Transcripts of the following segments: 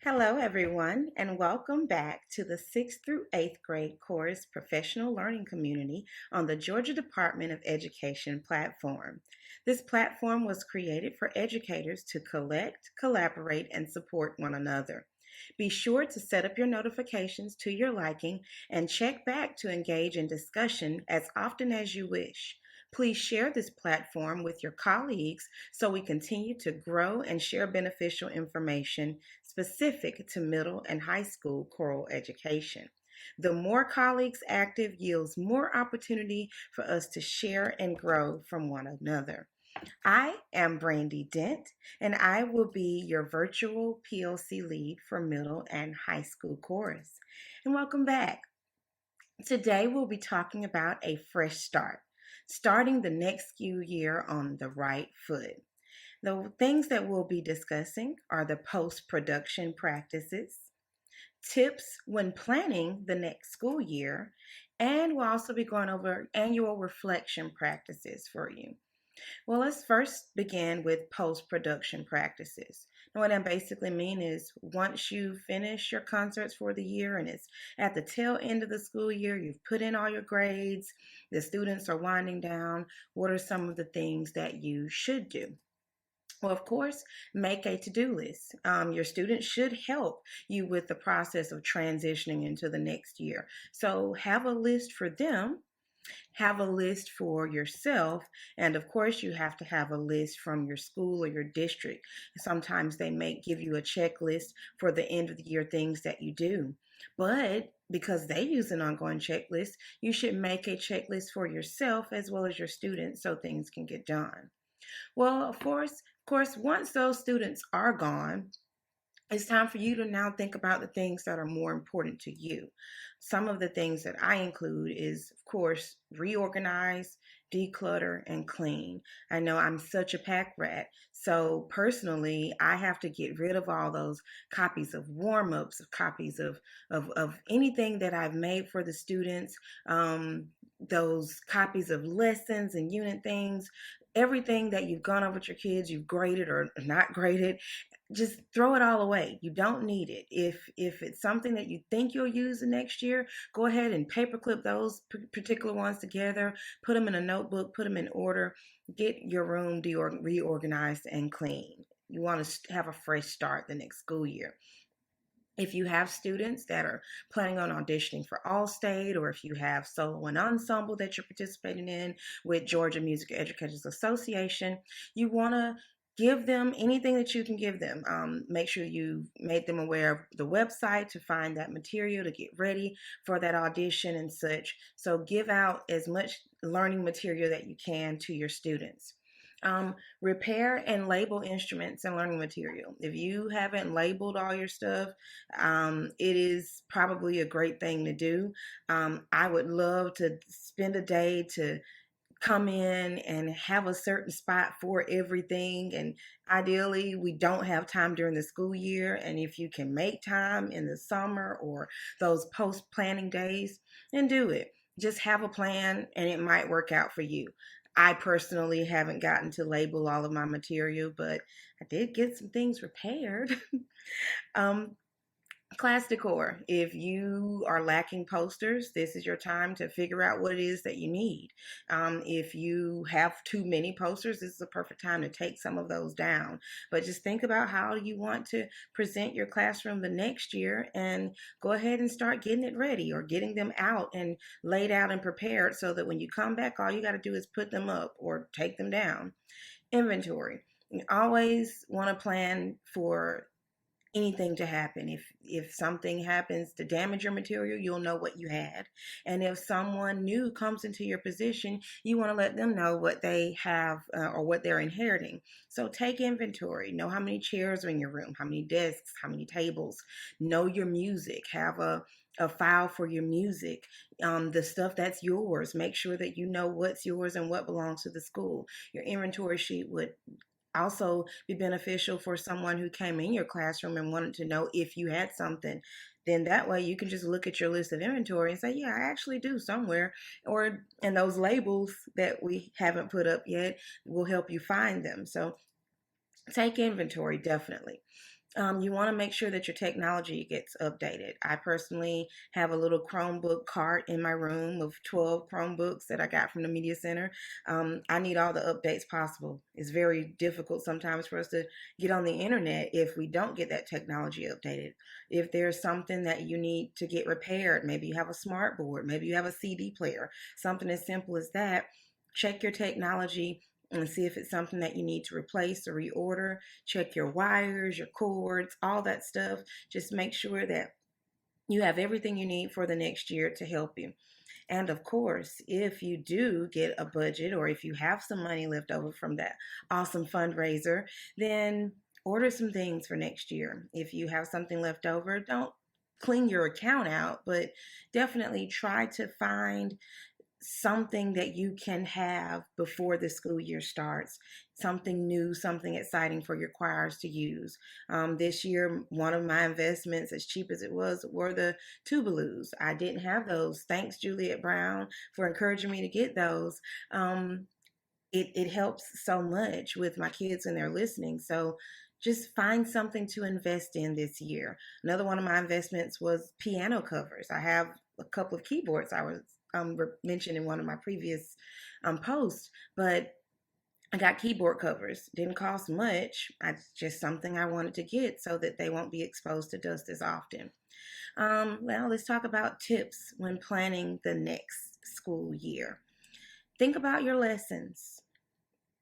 Hello, everyone, and welcome back to the 6th through 8th grade course professional learning community on the Georgia Department of Education platform. This platform was created for educators to collect, collaborate, and support one another. Be sure to set up your notifications to your liking and check back to engage in discussion as often as you wish. Please share this platform with your colleagues so we continue to grow and share beneficial information specific to middle and high school choral education. The more colleagues active yields more opportunity for us to share and grow from one another. I am Brandy Dent, and I will be your virtual PLC lead for middle and high school chorus. And welcome back. Today we'll be talking about a fresh start, starting the next school year on the right foot. The things that we'll be discussing are the post production practices, tips when planning the next school year, and we'll also be going over annual reflection practices for you. Well, let's first begin with post production practices. And what I basically mean is once you finish your concerts for the year and it's at the tail end of the school year, you've put in all your grades, the students are winding down, what are some of the things that you should do? Well, of course, make a to do list. Your students should help you with the process of transitioning into the next year. So, have a list for them, have a list for yourself, and of course, you have to have a list from your school or your district. Sometimes they may give you a checklist for the end of the year things that you do. But because they use an ongoing checklist, you should make a checklist for yourself as well as your students so things can get done. Well, of course, once those students are gone, it's time for you to now think about the things that are more important to you. Some of the things that I include is, of course, reorganize, declutter, and clean. I know I'm such a pack rat, so personally, I have to get rid of all those copies of warm ups, copies of anything that I've made for the students, those copies of lessons and unit things. Everything that you've gone over with your kids, you've graded or not graded, just throw it all away. You don't need it. If it's something that you think you'll use the next year, go ahead and paperclip those particular ones together, put them in a notebook, put them in order, get your room reorganized and clean. You want to have a fresh start the next school year. If you have students that are planning on auditioning for Allstate, or if you have solo and ensemble that you're participating in with Georgia Music Educators Association, you want to give them anything that you can give them. Make sure you made them aware of the website to find that material to get ready for that audition and such. So give out as much learning material that you can to your students. Repair and label instruments and learning material. If you haven't labeled all your stuff, it is probably a great thing to do. I would love to spend a day to come in and have a certain spot for everything. And ideally, we don't have time during the school year. And if you can make time in the summer or those post planning days, then do it. Just have a plan and it might work out for you. I personally haven't gotten to label all of my material, but I did get some things repaired. um, Class decor. If you are lacking posters, this is your time to figure out what it is that you need. If you have too many posters, this is a perfect time to take some of those down. But just think about how you want to present your classroom the next year and go ahead and start getting it ready or getting them out and laid out and prepared so that when you come back, all you got to do is put them up or take them down. Inventory. You always want to plan for anything to happen. If something happens to damage your material, you'll know what you had. And if someone new comes into your position, you want to let them know what they have or what they're inheriting. So take inventory. Know how many chairs are in your room, how many desks, how many tables. Know your music. Have a file for your music, the stuff that's yours. Make sure that you know what's yours and what belongs to the school. Your inventory sheet would also be beneficial for someone who came in your classroom and wanted to know if you had something. Then that way you can just look at your list of inventory and say, yeah, I actually do somewhere. Or, and those labels that we haven't put up yet will help you find them. So take inventory, definitely. You want to make sure that your technology gets updated. I personally have a little Chromebook cart in my room of 12 Chromebooks that I got from the Media Center. I need all the updates possible. It's very difficult sometimes for us to get on the internet if we don't get that technology updated. If there's something that you need to get repaired, maybe you have a smart board, maybe you have a CD player, something as simple as that. Check your technology and see if it's something that you need to replace or reorder. Check your wires, your cords, all that stuff. Just make sure that you have everything you need for the next year to help you. And of course, if you do get a budget or if you have some money left over from that awesome fundraiser, then order some things for next year. If you have something left over, don't clean your account out, but definitely try to find something that you can have before the school year starts, something new, something exciting for your choirs to use. This year, one of my investments, as cheap as it was, were the tubaloos. I didn't have those. Thanks, Juliet Brown, for encouraging me to get those. It helps so much with my kids when they're listening. So just find something to invest in this year. Another one of my investments was piano covers. I have a couple of keyboards I was mentioned in one of my previous posts, but I got keyboard covers. Didn't cost much. It's just something I wanted to get so that they won't be exposed to dust as often. Well, let's talk about tips when planning the next school year. Think about your lessons.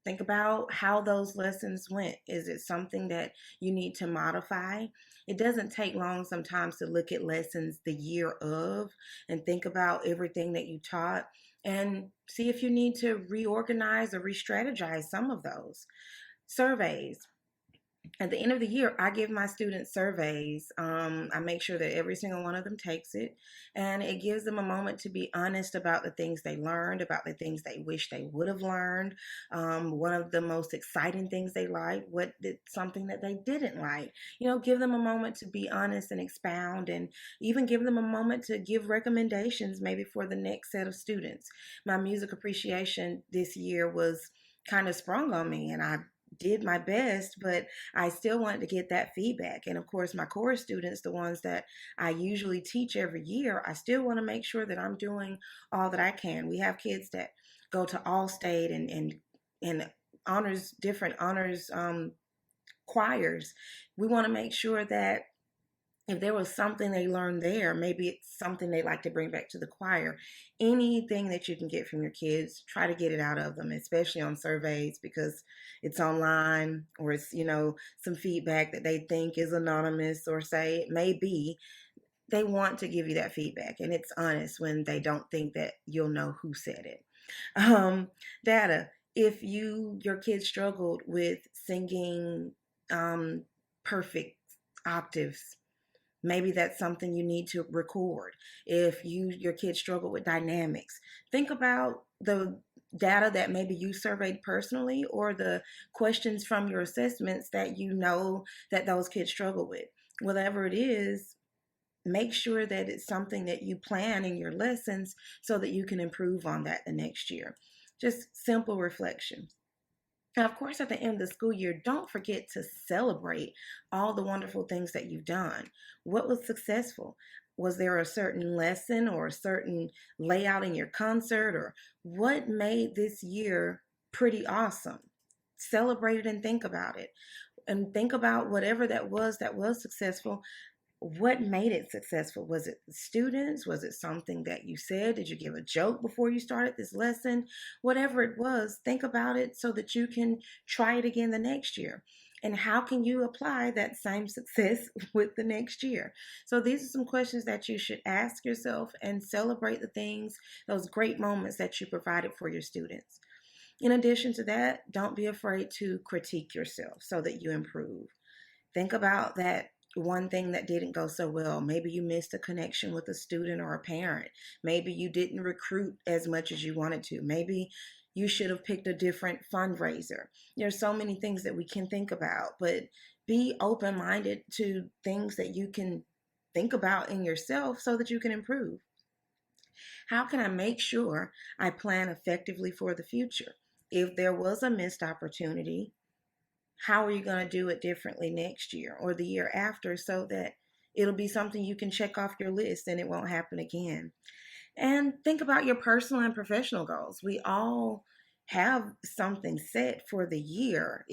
Think about how those lessons went. Is it something that you need to modify? It doesn't take long sometimes to look at lessons the year of and think about everything that you taught and see if you need to reorganize or re strategize some of those. Surveys. At the end of the year, I give my students surveys. I make sure that every single one of them takes it, and it gives them a moment to be honest about the things they learned, about the things they wish they would have learned. One of the most exciting things they liked, what did something that they didn't like. Give them a moment to be honest and expound, and even give them a moment to give recommendations maybe for the next set of students. My music appreciation this year was kind of sprung on me, and I did my best, but I still wanted to get that feedback. And of course, my core students, the ones that I usually teach every year, I still want to make sure that I'm doing all that I can. We have kids that go to All-State and honors, different honors choirs. We want to make sure that if there was something they learned there, maybe it's something they like to bring back to the choir. Anything that you can get from your kids, try to get it out of them, especially on surveys because it's online or it's, some feedback that they think is anonymous or say it may be. They want to give you that feedback and it's honest when they don't think that you'll know who said it. Data. If your kids struggled with singing perfect octaves, maybe that's something you need to record. If your kids struggle with dynamics, think about the data that maybe you surveyed personally or the questions from your assessments that you know that those kids struggle with. Whatever it is, make sure that it's something that you plan in your lessons so that you can improve on that the next year. Just simple reflection. And of course, at the end of the school year, don't forget to celebrate all the wonderful things that you've done. What was successful? Was there a certain lesson or a certain layout in your concert? Or what made this year pretty awesome? Celebrate it and think about it. And think about whatever that was successful. What made it successful? Was it the students? Was it something that you said? Did you give a joke before you started this lesson? Whatever it was, think about it so that you can try it again the next year. And how can you apply that same success with the next year? So these are some questions that you should ask yourself and celebrate the things, those great moments that you provided for your students. In addition to that, don't be afraid to critique yourself so that you improve. Think about that one thing that didn't go so well. Maybe you missed a connection with a student or a parent. Maybe you didn't recruit as much as you wanted to. Maybe you should have picked a different fundraiser. There's so many things that we can think about, but be open-minded to things that you can think about in yourself so that you can improve. How can I make sure I plan effectively for the future? If there was a missed opportunity, How are you going to do it differently next year or the year after so that it'll be something you can check off your list and it won't happen again? And think about your personal and professional goals. We all have something set for the year.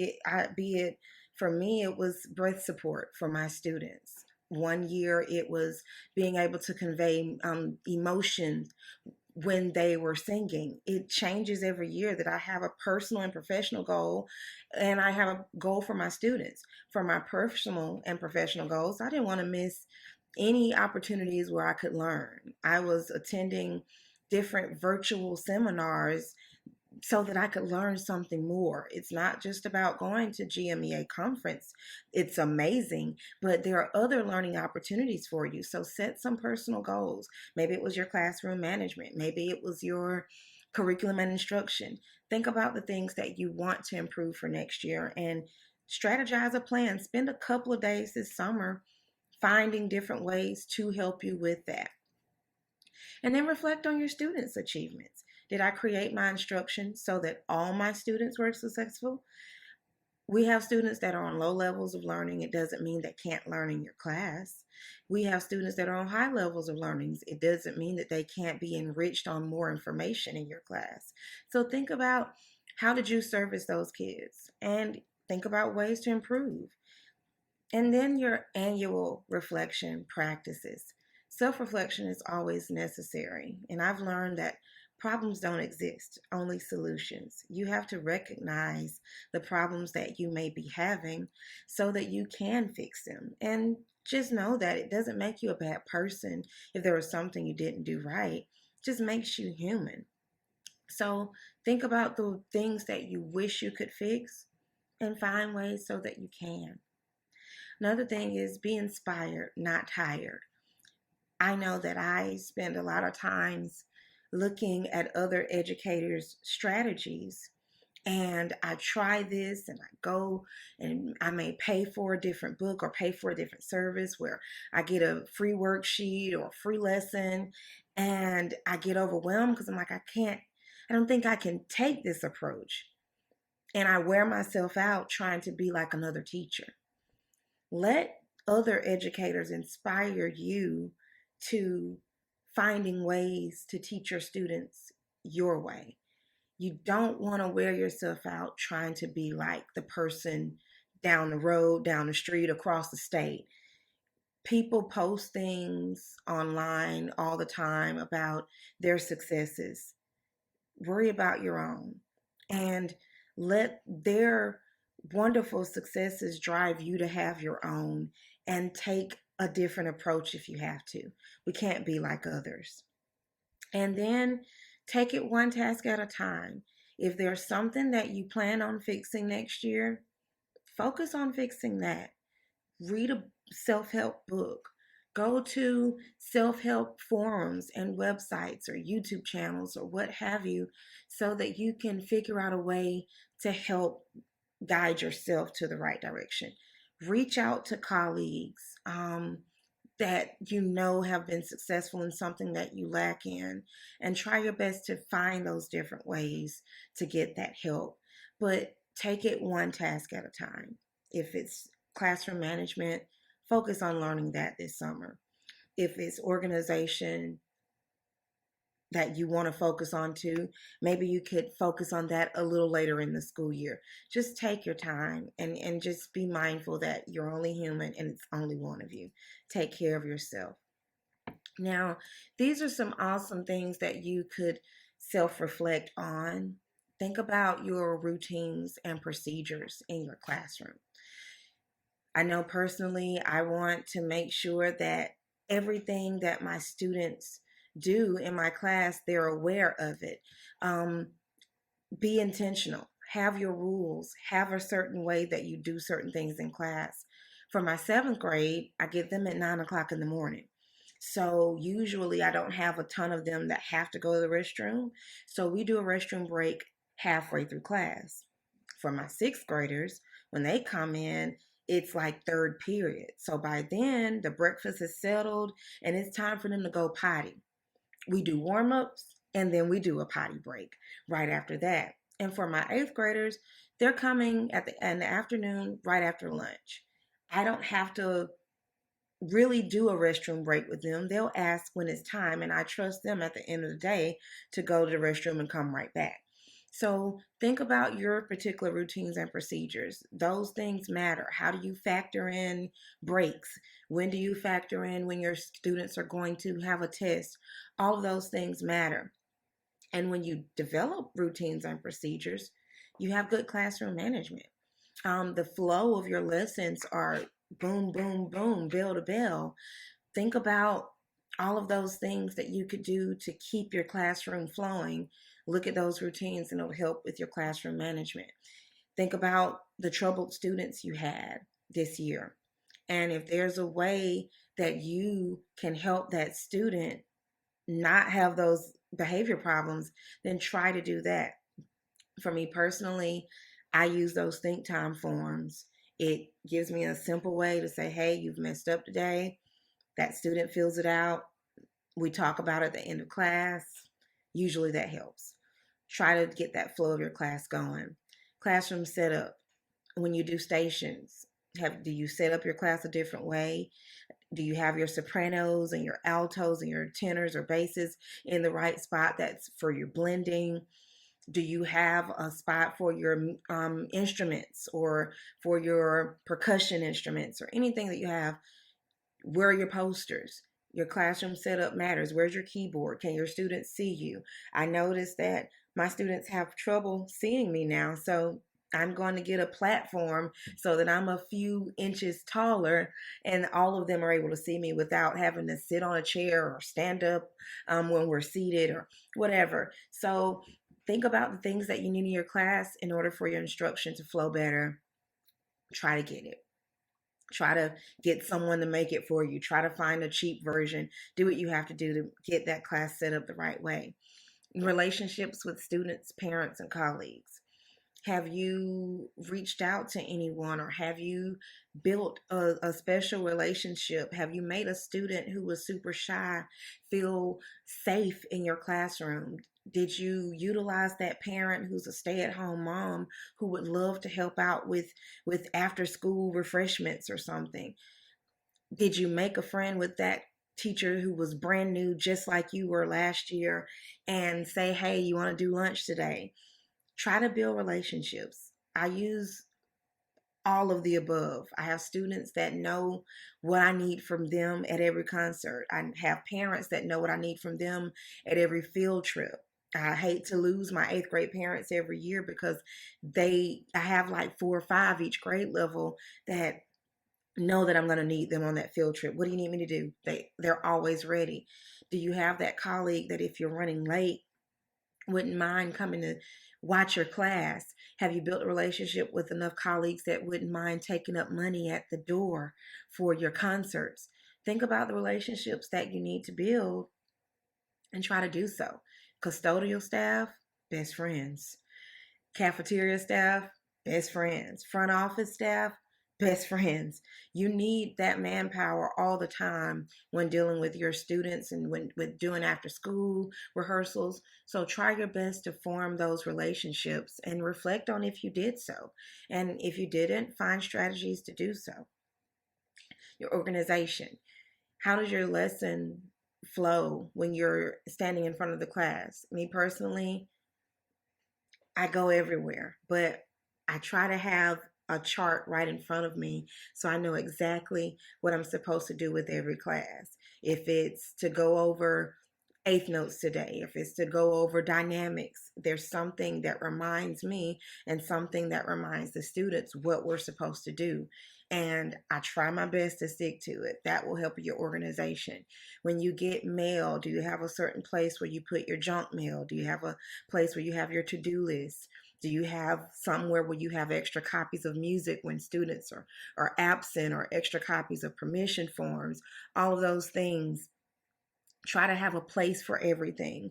Be it for me, it was breath support for my students. One year, it was being able to convey emotion when they were singing. It changes every year that I have a personal and professional goal, and I have a goal for my students. For my personal and professional goals, I didn't want to miss any opportunities where I could learn. I was attending different virtual seminars so that I could learn something more. It's not just about going to GMEA conference. It's amazing, but there are other learning opportunities for you. So set some personal goals. Maybe it was your classroom management. Maybe it was your curriculum and instruction. Think about the things that you want to improve for next year and strategize a plan. Spend a couple of days this summer finding different ways to help you with that. And then reflect on your students' achievements. Did I create my instruction so that all my students were successful? We have students that are on low levels of learning. It doesn't mean they can't learn in your class. We have students that are on high levels of learning. It doesn't mean that they can't be enriched on more information in your class. So think about, how did you service those kids? And think about ways to improve. And then your annual reflection practices. Self reflection is always necessary. And I've learned that problems don't exist, only solutions. You have to recognize the problems that you may be having so that you can fix them. And just know that it doesn't make you a bad person if there was something you didn't do right, it just makes you human. So think about the things that you wish you could fix and find ways so that you can. Another thing is be inspired, not tired. I know that I spend a lot of times looking at other educators' strategies, and I try this and I go and I may pay for a different book or pay for a different service where I get a free worksheet or a free lesson, and I get overwhelmed because I'm like, I don't think I can take this approach. And I wear myself out trying to be like another teacher. Let other educators inspire you to finding ways to teach your students your way. You don't want to wear yourself out trying to be like the person down the road, down the street, across the state. People post things online all the time about their successes. Worry about your own and let their wonderful successes drive you to have your own and take a different approach if you have to. We can't be like others. And then take it one task at a time. If there's something that you plan on fixing next year, focus on fixing that. Read a self help book. Go to self help forums and websites or YouTube channels or what have you so that you can figure out a way to help guide yourself to the right direction. Reach out to colleagues that you know have been successful in something that you lack in, and try your best to find those different ways to get that help. But take it one task at a time. If it's classroom management, focus on learning that this summer. If it's organization that you want to focus on too, maybe you could focus on that a little later in the school year. Just take your time and just be mindful that you're only human and it's only one of you. Take care of yourself. Now, these are some awesome things that you could self reflect on. Think about your routines and procedures in your classroom. I know personally, I want to make sure that everything that my students do in my class, they're aware of it. Um, be intentional. Have your rules. Have a certain way that you do certain things in class. For my seventh grade, I get them at 9 o'clock in the morning. So usually I don't have a ton of them that have to go to the restroom. So we do a restroom break halfway through class. For my sixth graders, when they come in, it's like third period. So by then, the breakfast is settled and it's time for them to go potty. We do warm ups and then we do a potty break right after that. And for my eighth graders, they're coming in the afternoon right after lunch. I don't have to really do a restroom break with them. They'll ask when it's time, and I trust them at the end of the day to go to the restroom and come right back. So think about your particular routines and procedures. Those things matter. How do you factor in breaks? When do you factor in when your students are going to have a test? All of those things matter. And when you develop routines and procedures, you have good classroom management. The flow of your lessons are boom, boom, boom, bell to bell. Think about all of those things that you could do to keep your classroom flowing. Look at those routines and it'll help with your classroom management. Think about the troubled students you had this year. And if there's a way that you can help that student not have those behavior problems, then try to do that. For me personally, I use those think time forms. It gives me a simple way to say, hey, you've messed up today. That student fills it out. We talk about it at the end of class. Usually that helps. Try to get that flow of your class going. Classroom setup. When you do stations, do you set up your class a different way? Do you have your sopranos and your altos and your tenors or basses in the right spot that's for your blending? Do you have a spot for your instruments or for your percussion instruments or anything that you have? Where are your posters? Your classroom setup matters. Where's your keyboard? Can your students see you? I noticed that my students have trouble seeing me now, so I'm going to get a platform so that I'm a few inches taller and all of them are able to see me without having to sit on a chair or stand up when we're seated or whatever. So think about the things that you need in your class in order for your instruction to flow better. Try to get it. Try to get someone to make it for you. Try to find a cheap version. Do what you have to do to get that class set up the right way. Relationships with students, parents, and colleagues. Have you reached out to anyone or have you built a special relationship? Have you made a student who was super shy feel safe in your classroom? Did you utilize that parent who's a stay-at-home mom who would love to help out with after school refreshments or something? Did you make a friend with that teacher who was brand new just like you were last year and say, "Hey, you want to do lunch today?" Try to build relationships. I use all of the above. I have students that know what I need from them at every concert. I have parents that know what I need from them at every field trip. I hate to lose my eighth grade parents every year because I have like 4 or 5 each grade level that know that I'm going to need them on that field trip. What do you need me to do? They're always ready. Do you have that colleague that if you're running late, wouldn't mind coming to watch your class? Have you built a relationship with enough colleagues that wouldn't mind taking up money at the door for your concerts? Think about the relationships that you need to build and try to do so. Custodial staff, best friends. Cafeteria staff, best friends. Front office staff, best friends. You need that manpower all the time when dealing with your students and when with doing after school rehearsals. So try your best to form those relationships and reflect on if you did so. And if you didn't, find strategies to do so. Your organization. How does your lesson flow when you're standing in front of the class? Me personally, I go everywhere, but I try to have a chart right in front of me so I know exactly what I'm supposed to do with every class. If it's to go over eighth notes today, if it's to go over dynamics, there's something that reminds me and something that reminds the students what we're supposed to do. And I try my best to stick to it. That will help your organization. When you get mail, do you have a certain place where you put your junk mail? Do you have a place where you have your to-do list? Do you have somewhere where you have extra copies of music when students are absent, or extra copies of permission forms? All of those things. Try to have a place for everything.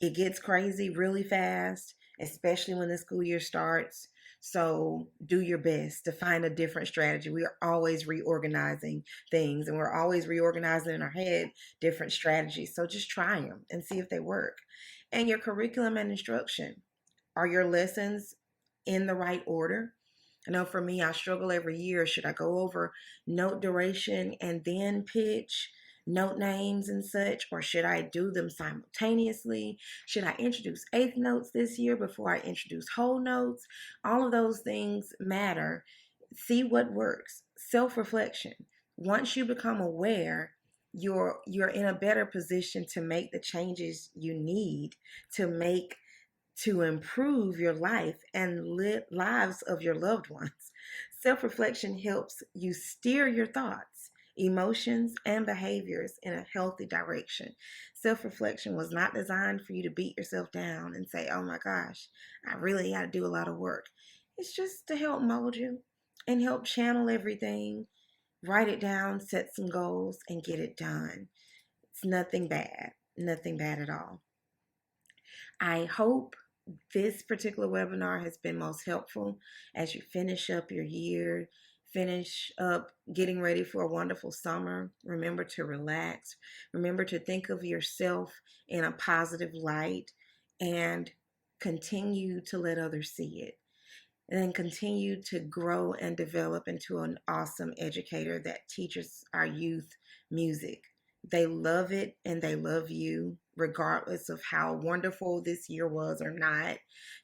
It gets crazy really fast, especially when the school year starts. So do your best to find a different strategy. We are always reorganizing things and we're always reorganizing in our head different strategies. So just try them and see if they work. And your curriculum and instruction. Are your lessons in the right order? I know for me, I struggle every year. Should I go over note duration and then pitch note names and such, or should I do them simultaneously? Should I introduce eighth notes this year before I introduce whole notes? All of those things matter. See what works. Self-reflection. Once you become aware, you're in a better position to make the changes you need to make to improve your life and lives of your loved ones. Self reflection helps you steer your thoughts, emotions, and behaviors in a healthy direction. Self reflection was not designed for you to beat yourself down and say, oh my gosh, I really got to do a lot of work. It's just to help mold you and help channel everything, write it down, set some goals, and get it done. It's nothing bad at all. I hope this particular webinar has been most helpful as you finish up your year, finish up getting ready for a wonderful summer. Remember to relax. Remember to think of yourself in a positive light and continue to let others see it. And then continue to grow and develop into an awesome educator that teaches our youth music. They love it and they love you, regardless of how wonderful this year was or not.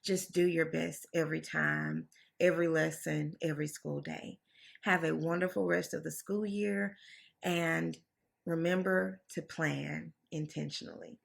Just do your best every time, every lesson, every school day. Have a wonderful rest of the school year and remember to plan intentionally.